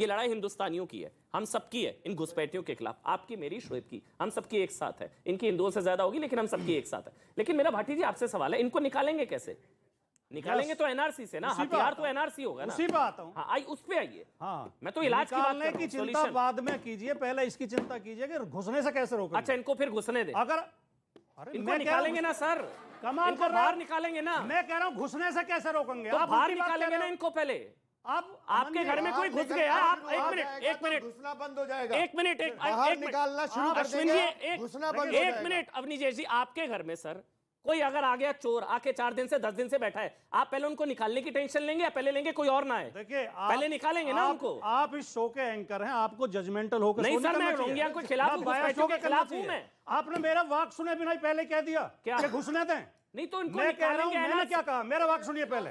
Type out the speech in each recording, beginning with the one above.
ये लड़ाई हिंदुस्तानियों की है, हम सबकी है इन घुसपैठियों के खिलाफ। आपकी, मेरी, शोएब की, हम सबकी एक साथ है। इनकी हिंदुओं से ज्यादा होगी लेकिन हम सबकी एक साथ है। लेकिन मेरा भाटी जी आपसे सवाल है, इनको निकालेंगे कैसे? निकालेंगे तो एनआरसी से ना, हथियार तो एनआरसी होगा ना। उसी पे आता हूं। हाँ, आई उस पे आइए। हाँ, मैं तो इलाज की बात कर रहा हूं, चिंता solution। बाद में कीजिए, पहले इसकी चिंता कीजिए कि घुसने से कैसे रोकें। अच्छा, इनको फिर घुसने दे। अगर अरे इनको निकालेंगे ना सर, कमाल इनको कर रहे बाहर हैं। निकालेंगे ना। मैं कह रहा हूं घुसने से कैसे रोकेंगे? तो आप बाहर उनकी बात निकालेंगे कह ना रहे हो। इनको पहले। आप आपके घर में कोई घुस गया, आप एक मिनट घुसना बंद हो जाएगा। एक मिनट बाहर निकालना शुरू कर अश्विन देंगे, जी, घुसना बंद हो एक जाएगा। मिनट अवनीश जी, आपके घर में सर कोई अगर आ गया चोर, आके 4 दिन से 10 दिन से बैठा है, आप पहले उनको निकालने की टेंशन लेंगे या पहले लेंगे कोई और ना है? देखिए, पहले निकालेंगे ना उनको। आप इस शो के एंकर हैं, आपको जजमेंटल होकर नहीं सर, मैं रोंगिया के खिलाफ हूं, घुसपैठियों के खिलाफ हूं मैं। आपने मेरा वाक सुने बिना ही पहले कह दिया क्या? कि घुसने दें। नहीं तो इनको मैं कह रहा हूं, निकालेंगे। मैंने क्या कहा? मेरा वाक सुनिए पहले।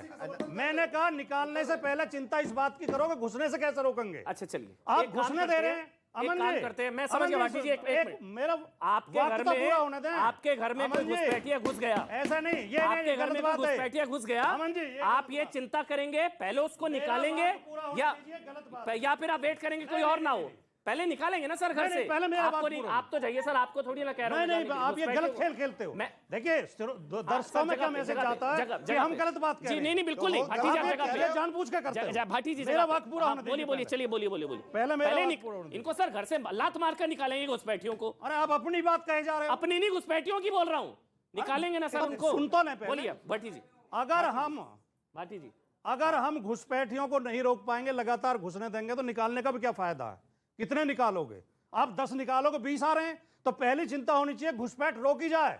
मैंने कहा निकालने से पहले चिंता इस बात की करो कि घुसने से कैसे रोकेंगे। अच्छा चलिए, आप एक काम घुसने दे करते रहे हैं, हैं। एक अमन काम जी, करते हैं, मैं समझ गया भाटी जी, एक मिनट। मेरा आपके वाक घर तो पूरा होने दें। में, आपके घर में कोई अमन जी, घुसपैठिया घुस गया, ऐसा नहीं, ये आपके नहीं, घर में गलत कोई बात है। घुसपैठिया घुस गया, अमन जी, ये आप गलत ये बात। चिंता करेंगे पहले उसको निकालेंगे वाक पूरा होने या दीजिए, गलत बात। या फिर आप वेट करेंगे कोई और ना हो? पहले निकालेंगे ना सर घर नहीं, से। पहले मेरा आपको वाक नहीं, पूरा। आप तो जाइए सर, आपको थोड़ी ना कह रहा हूं। नहीं, आप ये गलत खेल खेलते हो। देखिए, दर्शकों में क्या मैसेज जाता है कि हम गलत बात कह रहे हैं। नहीं बिल्कुल नहीं, भाटी जी आप जगह पे जानबूझ के करते हो। भाटी जी मेरा वाक पूरा होने दीजिए। बोलिए, चलिए बोलिए। पहले मेरा वाक पूरा होने दीजिए। इनको सर घर से लात मार कर निकालेंगे घुसपैठियों को। अरे आप अपनी बात कहे जा रहे हो। अपनी नहीं, घुसपैठियों की बोल रहा हूँ। निकालेंगे ना सर उनको। सुन तो नहीं पहले। बोलिए भाटी जी। भाटी जी, अगर हम घुसपैठियों को नहीं रोक पाएंगे, लगातार घुसने देंगे तो निकालने का भी क्या फायदा है? कितने निकालोगे आप? 10 निकालोगे, 20 आ रहे हैं, तो पहली चिंता होनी चाहिए घुसपैठ रोकी जाए,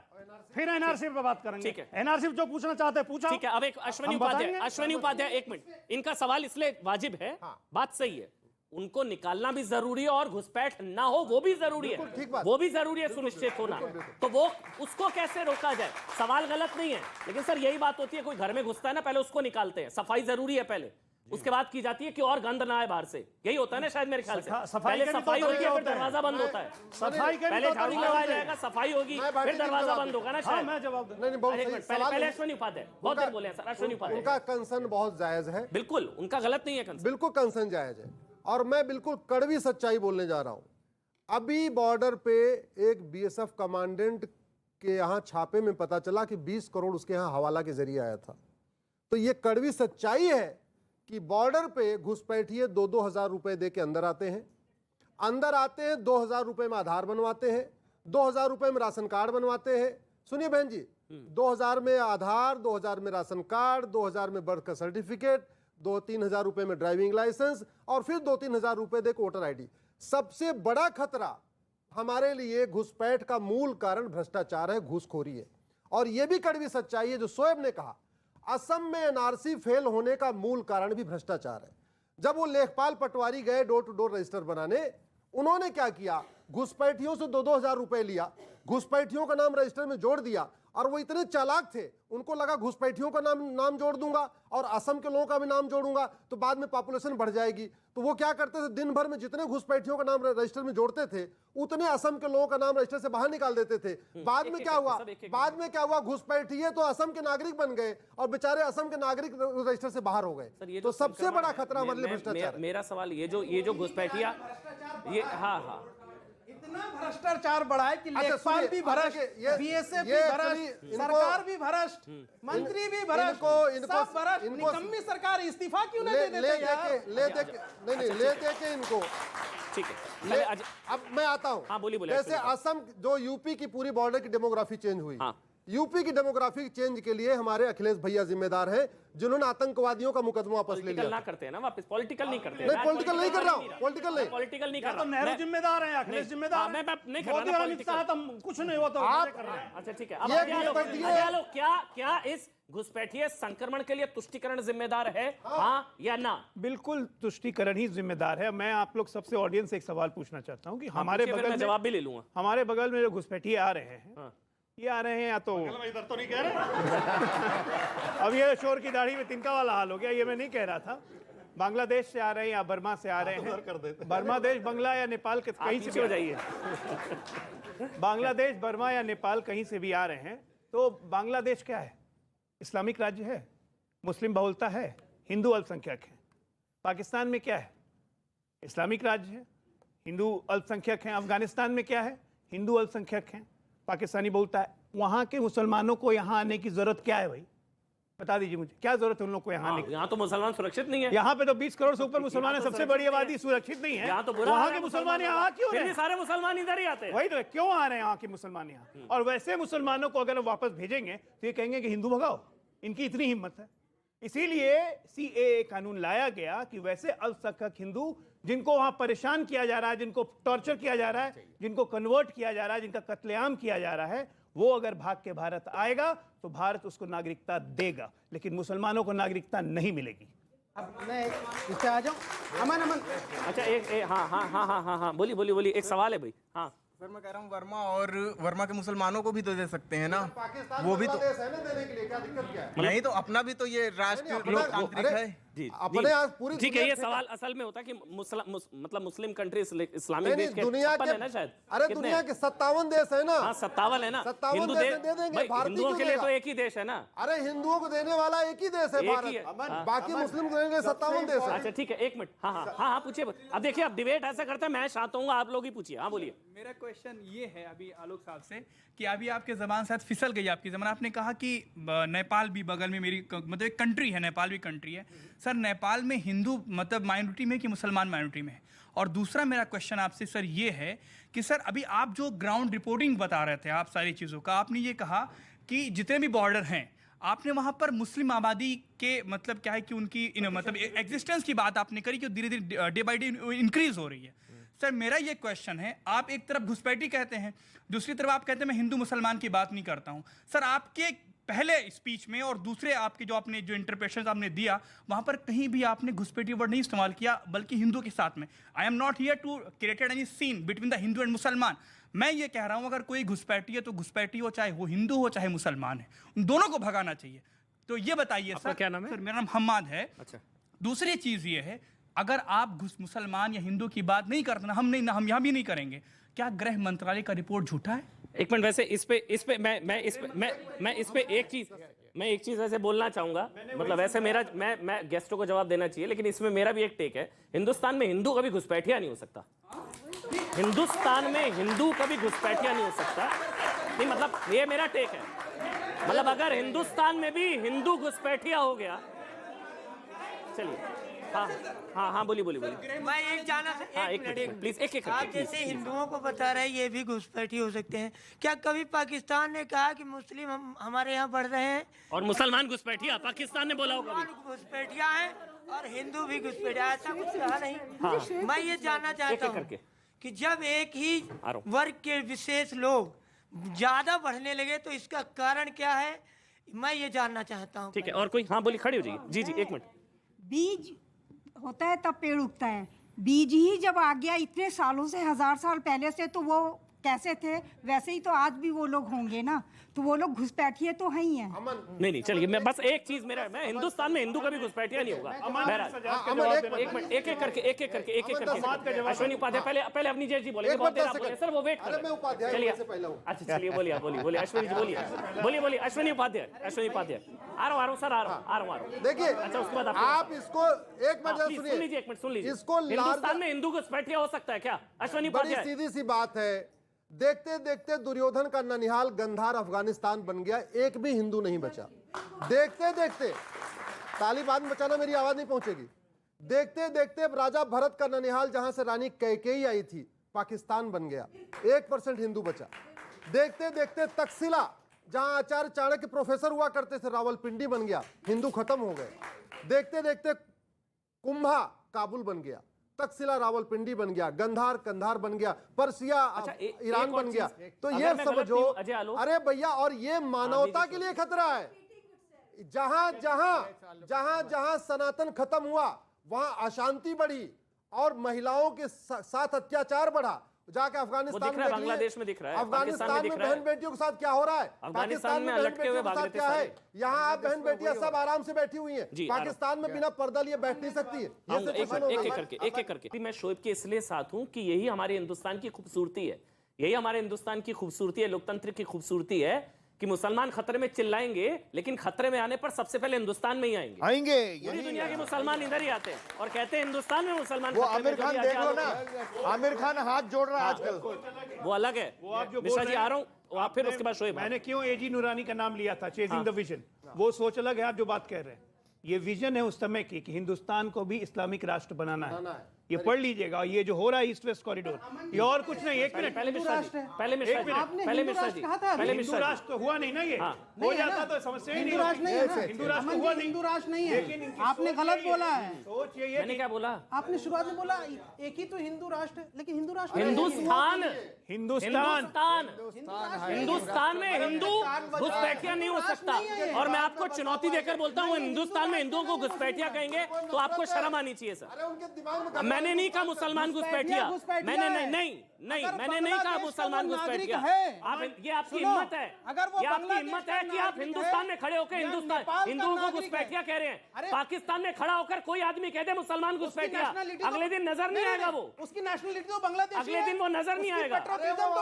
फिर एनआरसी पे बात करेंगे। ठीक है, एनआरसी जो पूछना चाहते हैं पूछा। ठीक है। अब एक अश्विनी उपाध्याय, एक मिनट, इनका सवाल इसलिए वाजिब है। बात सही है, उनको निकालना भी जरूरी है और घुसपैठ ना हो वो भी जरूरी है, वो भी जरूरी है सुनिश्चित होना। तो वो उसको कैसे रोका जाए? सवाल गलत नहीं है, लेकिन सर यही बात होती है, कोई घर में घुसता है ना, पहले उसको निकालते हैं, सफाई जरूरी है पहले, उसके बाद की जाती है कि और गंद ना आए बाहर से। यही होता है ना शायद मेरे ख्याल से। पहले सफाई होती है, फिर दरवाजा बंद होता है। सफाई के पहले झाड़ू लगाया जाएगा, सफाई होगी, फिर दरवाजा बंद होगा ना शायद। मैं जवाब पहले अश्विनी उपाध्याय, बहुत देर बोले सर। अश्विनी उपाध्याय, उनका कंसर्न बहुत जायज है, बिल्कुल उनका गलत नहीं है कंसर्न, बिल्कुल कंसर्न जायज है। और मैं बिल्कुल कड़वी सच्चाई बोलने जा रहा हूं। अभी बॉर्डर पे एक बीएसएफ कमांडेंट के यहां छापे में पता चला कि 20 करोड़ उसके यहां हवाला के जरिए आया था। तो ये कड़वी सच्चाई है कि बॉर्डर पे घुसपैठिए 2-2 हजार रुपए दे के अंदर आते हैं, 2,000 रुपए में आधार बनवाते हैं, 2,000 रुपए में राशन कार्ड बनवाते हैं। सुनिए बहन जी, 2,000 में आधार, 2,000 में राशन कार्ड, 2,000 में बर्थ का सर्टिफिकेट, 2-3 हजार रुपए में ड्राइविंग लाइसेंस और फिर 2-3 हजार रुपए दे वोटर आईडी। सबसे बड़ा खतरा हमारे लिए घुसपैठ का मूल कारण भ्रष्टाचार है, घूसखोरी है। और यह भी कड़वी सच्चाई है जो शोएब ने कहा, असम में एनआरसी फेल होने का मूल कारण भी भ्रष्टाचार है। जब वो लेखपाल पटवारी गए डोर टू डोर रजिस्टर बनाने, उन्होंने क्या किया? घुसपैठियों से 2-2 हजार रुपए लिया, घुसपैठियों का नाम रजिस्टर में जोड़ दिया, और वो इतने चालाक थे, उनको लगा घुसपैठियों का नाम जोड़ दूंगा और असम के लोगों का भी नाम जोड़ूंगा तो बाद में पॉपुलेशन बढ़ जाएगी। तो वो क्या करते थे, दिन भर में जितने घुसपैठियों का नाम रजिस्टर में जोड़ते थे, उतने असम के लोगों का नाम रजिस्टर से बाहर निकाल देते थे। बाद में क्या हुआ? घुसपैठिए तो असम के नागरिक बन गए और बेचारे असम के नागरिक रजिस्टर से बाहर हो गए। तो सबसे बड़ा खतरा हमारे लिए भ्रष्टाचार है। मेरा सवाल ये जो घुसपैठिया, ये हाँ इतना भ्रष्टाचार बढ़ा है कि लेखपाल भी भ्रष्ट, बीएसएफ भी भ्रष्ट, सरकार भी भ्रष्ट, मंत्री भी भ्रष्ट, सब भ्रष्ट। निकम्मी सरकार इस्तीफा क्यों नहीं दे देते यार? ले दे के इनको। ठीक है, अब मैं आता हूं। हाँ बोलिए। जैसे असम, जो यूपी की पूरी बॉर्डर की डेमोग्राफी चेंज हुई, यूपी की डेमोग्राफी चेंज के लिए हमारे अखिलेश भैया जिम्मेदार हैं, जिन्होंने आतंकवादियों का मुकदमा वापस ले लिया। ना करते हैं ना वापस, पॉलिटिकल नहीं करते। नहीं, पॉलिटिकल नहीं कर रहा हूं, पॉलिटिकल नहीं कर रहा। तो नेहरू जिम्मेदार है, अखिलेश जिम्मेदार, मैं नहीं कर मोदी रहा अमित शाह तो कुछ नहीं होता। अच्छा ठीक है, अब क्या इस घुसपैठिए संक्रमण के लिए तुष्टिकरण जिम्मेदार है, हाँ या ना? बिल्कुल तुष्टिकरण ही जिम्मेदार है। मैं आप लोग सबसे ऑडियंस एक सवाल पूछना चाहता हूँ कि हमारे बगल में, जवाब भी ले लूंगा, हमारे बगल में जो घुसपैठिए आ रहे हैं, ये आ रहे हैं या तो इधर तो नहीं कह रहे अब ये शोर की दाढ़ी में तिनका वाला हाल हो गया, ये मैं नहीं कह रहा था। बांग्लादेश से आ रहे हैं या बर्मा से आ रहे हैं, बांग्लादेश, बंगला या नेपाल के कहीं से भी हो जाइए, बांग्लादेश, बर्मा या नेपाल कहीं से भी आ रहे हैं। तो बांग्लादेश क्या है? इस्लामिक राज्य है, मुस्लिम बहुलता है, हिंदू अल्पसंख्यक है। पाकिस्तान में क्या है? इस्लामिक राज्य है, हिंदू अल्पसंख्यक हैं। अफगानिस्तान में क्या है, हिंदू अल्पसंख्यक हैं। पाकिस्तानी बोलता है वहां के मुसलमानों को यहाँ आने की जरूरत क्या है भाई, बता दीजिए मुझे, क्या जरूरत है उन लोग को यहाँ आने की? यहाँ तो मुसलमान सुरक्षित नहीं है। यहाँ पे तो 20 करोड़ से ऊपर मुसलमान है, सबसे बड़ी आबादी सुरक्षित नहीं है। यहाँ तो बुरा वहाँ हाल के है मुसलमान यहाँ क्यों फिर रहे? भी सारे मुसलमान इधर ही आते हैं। वही तो, क्यों आ रहे हैं यहाँ के मुसलमान यहाँ? और वैसे मुसलमानों को अगर हम वापस भेजेंगे तो ये कहेंगे कि हिंदू भगाओ, इनकी इतनी हिम्मत है। इसीलिए सीएए कानून लाया गया कि वैसे अल्पसंख्यक हिंदू जिनको वहां परेशान किया जा रहा है, जिनको टॉर्चर किया जा रहा है, जिनको कन्वर्ट किया जा रहा है, जिनका कत्लेआम किया जा रहा है, वो अगर भाग के भारत आएगा तो भारत उसको नागरिकता देगा, लेकिन मुसलमानों को नागरिकता नहीं मिलेगी। अब मैं इससे आ जाऊं। अमन अच्छा हाँ बोलिए एक सवाल है भाई। हाँ सर मैं कह रहा हूँ वर्मा के मुसलमानों को भी तो दे सकते हैं ना, पाकिस्तान वो भी तो देश है ना देने के लिए, क्या दिक्कत क्या है? नहीं तो अपना भी तो ये राष्ट्र लोकतांत्रिक है। जी अपने आज पूरी ठीक है। दुनिया ये से- सवाल असल में होता है कि मतलब मुस्लिम कंट्री इस्लामिक नहीं, देश के दुनिया 56 के है ना शायद। अरे कितने दुनिया हैं? के 57 देश है ना। हाँ 57 है ना। 57 हिंदू देश देश दे देंगे, भाई, भारतीय हिंदुओं क्यों के लिए देगा? तो एक ही देश है ना। अरे हिंदुओं को देने वाला एक ही देश है एक ही है। भारत, हाँ। बाकी मुस्लिम को देंगे 57 देश है। अच्छा ठीक है, एक मिनट। हाँ पूछिए। अब देखिए, अब डिबेट ऐसा करते हैं, मैं शांत हूँ, आप लोग ही पूछिए। हाँ बोलिए। मेरा क्वेश्चन ये है अभी आलोक साहब से कि अभी आपके ज़बान शायद फिसल गई आपकी ज़बान, आपने कहा कि नेपाल भी बगल में मेरी मतलब एक कंट्री है, नेपाल भी कंट्री है। सर नेपाल में हिंदू मतलब माइनॉरिटी में कि मुसलमान माइनॉरिटी में है? और दूसरा मेरा क्वेश्चन आपसे सर ये है कि सर अभी आप जो ग्राउंड रिपोर्टिंग बता रहे थे आप सारी चीज़ों का, आपने ये कहा कि जितने भी बॉर्डर हैं आपने वहाँ पर मुस्लिम आबादी के मतलब क्या है कि उनकी मतलब एग्जिस्टेंस की बात आपने करी कि धीरे धीरे डे बाई डे इंक्रीज हो रही है। सर मेरा ये क्वेश्चन है, आप एक तरफ घुसपैठी कहते हैं, दूसरी तरफ आप कहते हैं मैं हिंदू मुसलमान की बात नहीं करता हूँ। सर आपके पहले स्पीच में और दूसरे आपके जो इंटरप्रेशन आपने दिया वहाँ पर कहीं भी आपने घुसपैठी वर्ड नहीं इस्तेमाल किया, बल्कि हिंदू के साथ में। I am not here to created any scene between the Hindu and मुसलमान। मैं ये कह रहा हूँ अगर कोई घुसपैठी है तो घुसपैठी हो, चाहे वो हिंदू हो चाहे मुसलमान है, उन दोनों को भगाना चाहिए। तो ये बताइए सर। क्या नाम है? सर मेरा नाम हम्माद है। अच्छा। दूसरी चीज़ ये है, अगर आप मुसलमान या हिंदू की बात नहीं करते ना, हम यहाँ भी नहीं करेंगे, क्या गृह मंत्रालय का रिपोर्ट झूठा है? एक मिनट। वैसे इस पे मैं इस पे एक चीज वैसे बोलना चाहूंगा। मतलब वैसे मेरा मैं गेस्टों को जवाब देना चाहिए, लेकिन इसमें मेरा भी एक टेक है। हिंदुस्तान में हिंदू कभी घुसपैठिया नहीं हो सकता। हिंदुस्तान में हिंदू कभी घुसपैठिया नहीं हो सकता। नहीं मतलब ये मेरा टेक है। मतलब अगर हिंदुस्तान में भी हिंदू घुसपैठिया हो गया, चलिए। हाँ बोलिए। मैं एक जाना हाँ, एक मिनट प्लीज, एक आप जैसे हिंदुओं को बता रहे हैं ये भी घुसपैठी हो सकते हैं, क्या कभी पाकिस्तान ने कहा कि मुस्लिम हमारे यहाँ बढ़ रहे हैं और मुसलमान घुसपैठिया पाकिस्तान ने बोला होगा? घुसपैठिया हैं और हिंदू भी घुसपैठिया, ऐसा कुछ कहा नहीं। मैं ये जानना चाहता हूँ कि जब एक ही वर्ग के विशेष लोग ज्यादा बढ़ने लगे तो इसका कारण क्या है, मैं ये जानना चाहता हूँ। ठीक है, और कोई? हाँ बोलिए, खड़ी हो जाइए। जी एक मिनट। बीज होता है तब पेड़ उगता है। बीज ही जब आ गया इतने सालों से, 1000 साल पहले से, तो वो कैसे थे वैसे ही तो आज भी वो लोग होंगे ना। तो वो लोग घुसपैठिए तो है ही हैं। नहीं चलिए, मैं बस एक चीज मैं हिंदुस्तान में हिंदू कभी घुसपैठिया नहीं होगा। एक मिनट, एक एक करके अश्विनी उपाध्याय पहले अपनी जी बोलेंगे, बहुत देर आप बोले सर, वो वेट कर रहे। चलिए अच्छा, चलिए बोलिए अश्विनी जी, बोलिए अश्विनी उपाध्याय आ रहा हूँ सर, आ रहा हूँ। देखिए, अच्छा उसके बाद आप इसको एक मिनट सुन लीजिए। इसको हिंदुस्तान में हिंदू घुसपैठिया हो सकता है क्या अश्विनी बड़ी उपाध्याय? सीधी सी बात है। देखते देखते दुर्योधन का ननिहाल गंधार अफगानिस्तान बन गया, एक भी हिंदू नहीं बचा। देखते देखते, ताली बाद में बचाना, मेरी आवाज नहीं पहुंचेगी। देखते देखते राजा भरत का ननिहाल, जहां से रानी कैकेयी आई थी, पाकिस्तान बन गया, 1% हिंदू बचा। देखते देखते तक्षशिला, जहां आचार्य चाणक्य प्रोफेसर हुआ करते थे, रावलपिंडी बन गया, हिंदू खत्म हो गए। देखते देखते कुंभा काबुल बन गया, तक्षशिला रावलपिंडी बन गया, गंधार कंधार बन गया, पर्सिया ईरान बन गया। तो ये समझो, अरे भैया, और ये मानवता के लिए खतरा है। जहां जहां सनातन खत्म हुआ वहां अशांति बढ़ी और महिलाओं के साथ अत्याचार बढ़ा। जाके अफगानिस्तान में, बांग्लादेश में दिख रहा है, अफगानिस्तान में बहन बेटियों के साथ क्या हो रहा है, अफगानिस्तान में लटके हुए भाग रहे थे क्या है। यहाँ आप बहन बेटियां सब आराम से बैठी हुई हैं, पाकिस्तान में बिना पर्दा लिए बैठ नहीं सकती है। एक करके मैं शोएब के इसलिए साथ हूं कि यही हमारे हिंदुस्तान की खूबसूरती है, यही हमारे हिंदुस्तान की खूबसूरती है, लोकतंत्र की खूबसूरती है कि मुसलमान खतरे में चिल्लाएंगे, लेकिन खतरे में आने पर सबसे पहले हिंदुस्तान में ही आएंगे। पूरी दुनिया के मुसलमान इधर ही आते हैं और कहते हैं हिंदुस्तान में मुसलमान। वो आमिर खान देख लो ना, आमिर खान हाथ जोड़ रहा है आजकल, वो अलग है। वो आप जो मिश्रा बोल जी रहे हैं, आ रहा हूँ, आप फिर उसके बाद शोएब। मैंने क्यों एजी नूरानी का नाम लिया था, चेजिंग द विजन। वो सोच अलग है, आप जो बात कह रहे हैं ये विजन है उस समय की कि हिंदुस्तान को भी इस्लामिक राष्ट्र बनाना है। ये पढ़ लीजिएगा, ये जो हो रहा है ईस्ट वेस्ट कॉरिडोर, ये और कुछ नहीं। एक मिनट, पहले मिश्रा जी, पहले मिश्रा जी, पहले मिश्रा जी, पहले हिंदू मिश्रा जी। राष्ट्र तो हुआ नहीं ना, ये हो जाता तो समस्या ही नहीं। हिंदू राष्ट्र नहीं है ना? हिंदू राष्ट्र अमन हुआ जी, नहीं, हिंदू राष्ट्र नहीं है। लेकिन इनकी आपने सोच गलत यही बोला है। सोच ये है मैंने क्या बोला? आपने शुरुआत में बोला एक ही तो हिंदू राष्ट्र है, लेकिन हिंदू राष्ट्र नहीं है। हिंदुस्तान, हिंदुस्तान हिंदुस्तान में हिंदू घुसपैठिया नहीं हो सकता। और मैं आपको चुनौती देकर बोलता हूँ, हिंदुस्तान में हिंदुओं को घुसपैठिया कहेंगे तो आपको शर्म आनी चाहिए सर। मैंने नहीं कहा मुसलमान घुसपैठिया, मैंने मैंने नहीं कहा मुसलमान घुसपैठिया। आप, ये आपकी हिम्मत है, ये आपकी हिम्मत है कि आप हिंदुस्तान में खड़े होकर हिंदुस्तान हिंदुओं को घुसपैठिया कह रहे हैं। पाकिस्तान में खड़ा होकर कोई आदमी कह दे मुसलमान घुसपैठिया, अगले दिन नजर नहीं आएगा वो, उसकी नेशनलिटी तो बांग्लादेश, अगले दिन वो नजर नहीं आएगा। तो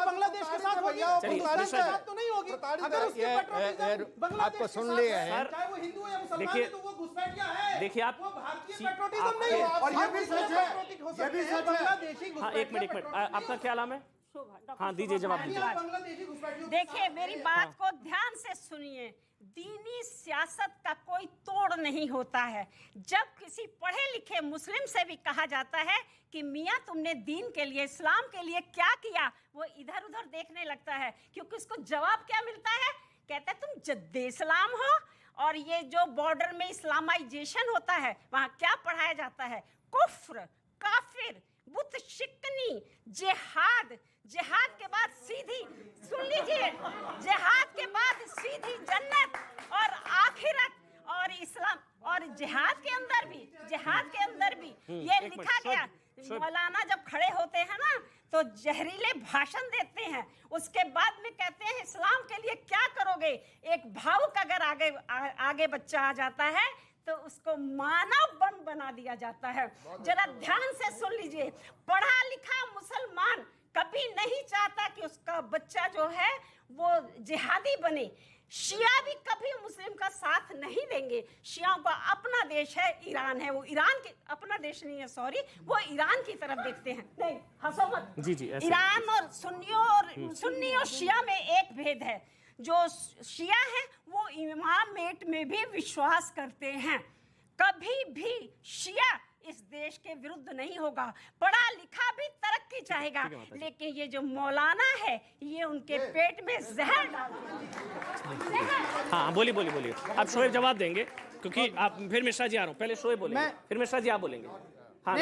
बांग्लादेश के साथ होगी, हिंदुस्तान के साथ तो नहीं होगी। अगर उसके पेट्रोलिज्म बांग्लादेश के साथ है, चाहे वो हिंदू है या मुसलमान है, तो वो घुसपैठिया है। देखिए आप, वो भारतीय पेट्रोलिज्म नहीं है। और ये भी सच है, ये भी सच है। हाँ एक मिनट, आपका क्या नाम है? हाँ दीजिए जवाब दीजिए। देखिए मेरी बात को ध्यान से सुनिए। दीनी सियासत का कोई तोड़ नहीं होता है। जब किसी पढ़े लिखे मुस्लिम से भी कहा जाता है कि मियाँ तुमने दीन के लिए, इस्लाम के लिए क्या किया, वो इधर उधर देखने लगता है, क्योंकि उसको जवाब क्या मिलता है? कहता है तुम जद्दे इस्लाम हो। और ये जो बॉर्डर में इस्लामाइजेशन होता है, वहाँ क्या पढ़ाया जाता है? कुफ्र, काफिर, बुत शिकनी, जिहाद। जिहाद के बाद सीधी, सुन लीजिए, जिहाद के बाद सीधी जन्नत और आखिरत और इस्लाम। और जिहाद के अंदर भी ये लिखा गया। मौलाना जब खड़े होते हैं ना तो जहरीले भाषण देते हैं, उसके बाद में कहते हैं इस्लाम के लिए क्या करोगे। एक भावुक अगर आगे बच्चा आ जाता है तो उसको मानव बम बना दिया जाता है। जरा ध्यान से सुन लीजिए, पढ़ा लिखा मुसलमान कभी नहीं चाहता कि उसका बच्चा जो है वो जिहादी बने। शिया भी कभी मुस्लिम का साथ नहीं देंगे। शियाओं का अपना देश है, ईरान है, वो ईरान के अपना देश नहीं है, सॉरी, वो ईरान की तरफ देखते हैं। नहीं हंसो मत जी, ईरान और सुन्नी और शिया में एक भेद है। जो शिया है वो इमामेट में भी विश्वास करते हैं। कभी भी शिया इस देश के विरुद्ध नहीं होगा। पढ़ा लिखा भी तरक्की चाहेगा, लेकिन ये जो मौलाना है ये उनके पेट में जहर डाल। हाँ बोलिए। आप शोएब जवाब देंगे, क्योंकि आप फिर मिश्रा जी आ रहा हूँ, पहले शोएब बोलेंगे, फिर मिश्रा जी आप बोलेंगे। हाँ,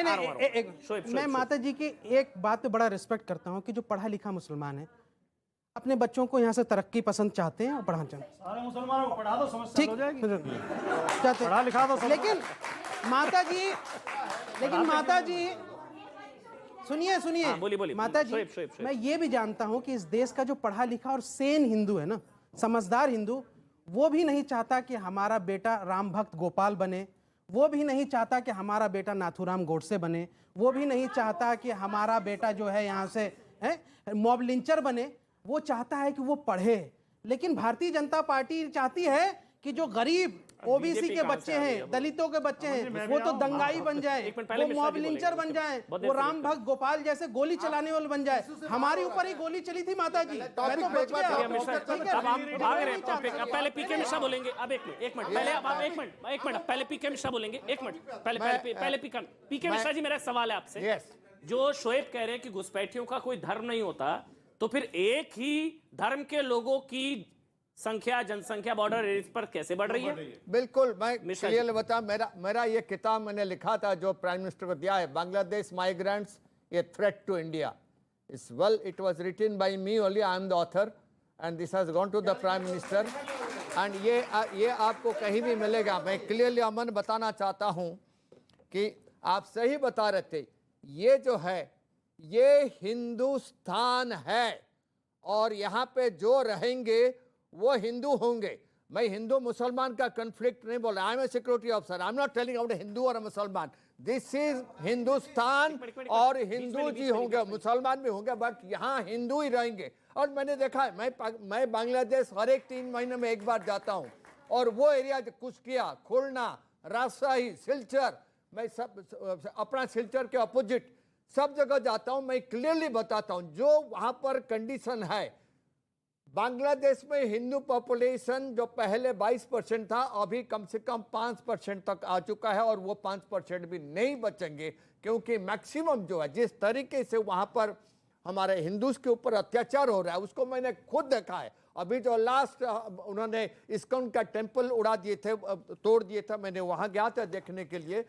मैं माता जी की एक बात पे बड़ा रिस्पेक्ट करता हूँ कि जो पढ़ा लिखा मुसलमान है अपने बच्चों को यहाँ से तरक्की पसंद चाहते हैं और पढ़ाना चाहते हैं। सारे मुसलमानों को पढ़ा दो, समस्या हो जाएगी। चाहते पढ़ा लिखा दो। लेकिन माता जी सुनिए हाँ, बोलिए माता जी, मैं ये भी जानता हूँ कि इस देश का जो पढ़ा लिखा और सेन हिंदू है ना, समझदार हिंदू, वो भी नहीं चाहता कि हमारा बेटा राम भक्त गोपाल बने, वो भी नहीं चाहता कि हमारा बेटा नाथूराम गोडसे बने, वो भी नहीं चाहता कि हमारा बेटा जो है यहाँ से मॉब लिंचर बने। वो चाहता है कि वो पढ़े। लेकिन भारतीय जनता पार्टी चाहती है कि जो गरीब ओबीसी के बच्चे हैं, दलितों के बच्चे हैं, वो तो दंगाई बन जाए, वो मॉब लिंचर बन जाए, वो राम भक्त गोपाल जैसे गोली चलाने वाले बन जाए। हमारे ऊपर ही गोली चली थी माता जी, मैं तो बच गया। अब आप भाग रहे हैं, पहले पीके मिश्रा बोलेंगे। अब एक मिनट पहले आप एक मिनट पहले पीके मिश्रा बोलेंगे। एक मिनट पहले पीके मिश्रा जी, मेरा सवाल है आपसे। जो शोएब कह रहे हैं कि घुसपैठियों का कोई धर्म नहीं होता, तो फिर एक ही धर्म के लोगों की संख्या, जनसंख्या बॉर्डर एरिया पर कैसे बढ़ रही है? बिल्कुल, मैं क्लियर बता, मेरा ये किताब मैंने लिखा था जो प्राइम मिनिस्टर को दिया है, Bangladesh migrants a threat to India. It was written by me only, I am the author and this has gone to the prime minister एंड ये आपको कहीं भी मिलेगा। मैं क्लियरली अमन बताना चाहता हूं कि आप सही बता रहे थे, ये जो है ये हिंदुस्तान है और यहाँ पे जो रहेंगे वो हिंदू होंगे। मैं हिंदू मुसलमान का कन्फ्लिक्ट नहीं बोल रहा। I am a security officer, I am not telling out a Hindu और अ मुसलमान। दिस इज हिंदुस्तान और हिंदू जी होंगे, मुसलमान भी होंगे, बट यहाँ हिंदू ही रहेंगे। और मैंने देखा है, मैं बांग्लादेश हर एक 3 महीने में एक बार जाता हूँ, और वो एरिया कुश्किया, खुलना, राजशाही, सिलचर, मैं सब अपना सिलचर के अपोजिट सब जगह जाता हूँ। मैं क्लियरली बताता हूँ जो वहाँ पर कंडीशन है। बांग्लादेश में हिंदू पॉपुलेशन जो पहले 22% था, अभी कम से कम 5% तक आ चुका है, और वो 5% भी नहीं बचेंगे, क्योंकि मैक्सिमम जो है, जिस तरीके से वहाँ पर हमारे हिंदूज के ऊपर अत्याचार हो रहा है, उसको मैंने खुद देखा है। अभी जो लास्ट उन्होंने इस्कॉन का टेम्पल उड़ा दिए थे, तोड़ दिए थे, मैंने वहाँ गया था देखने के लिए।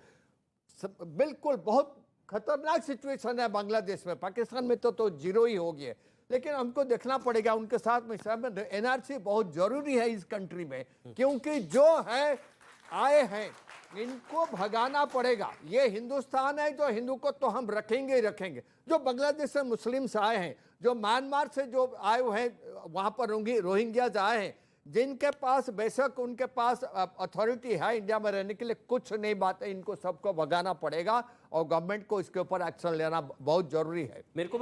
बिल्कुल बहुत खतरनाक सिचुएशन है बांग्लादेश में। पाकिस्तान में तो जीरो ही हो गया, लेकिन हमको देखना पड़ेगा उनके साथ में। एनआरसी बहुत जरूरी है इस कंट्री में, क्योंकि जो है आए हैं इनको भगाना पड़ेगा। ये हिंदुस्तान है, जो हिंदू को तो हम रखेंगे ही रखेंगे। जो बांग्लादेश से मुस्लिम्स आए हैं, जो म्यांमार से जो आए हुए हैं, वहाँ पर रोहिंग्याज आए हैं, जिनके पास बेशक उनके पास अथॉरिटी है इंडिया में रहने के लिए, कुछ नहीं बात है, इनको सबको भगाना पड़ेगा, और गवर्नमेंट को इसके ऊपर एक्शन लेना बहुत जरूरी है। मेरे को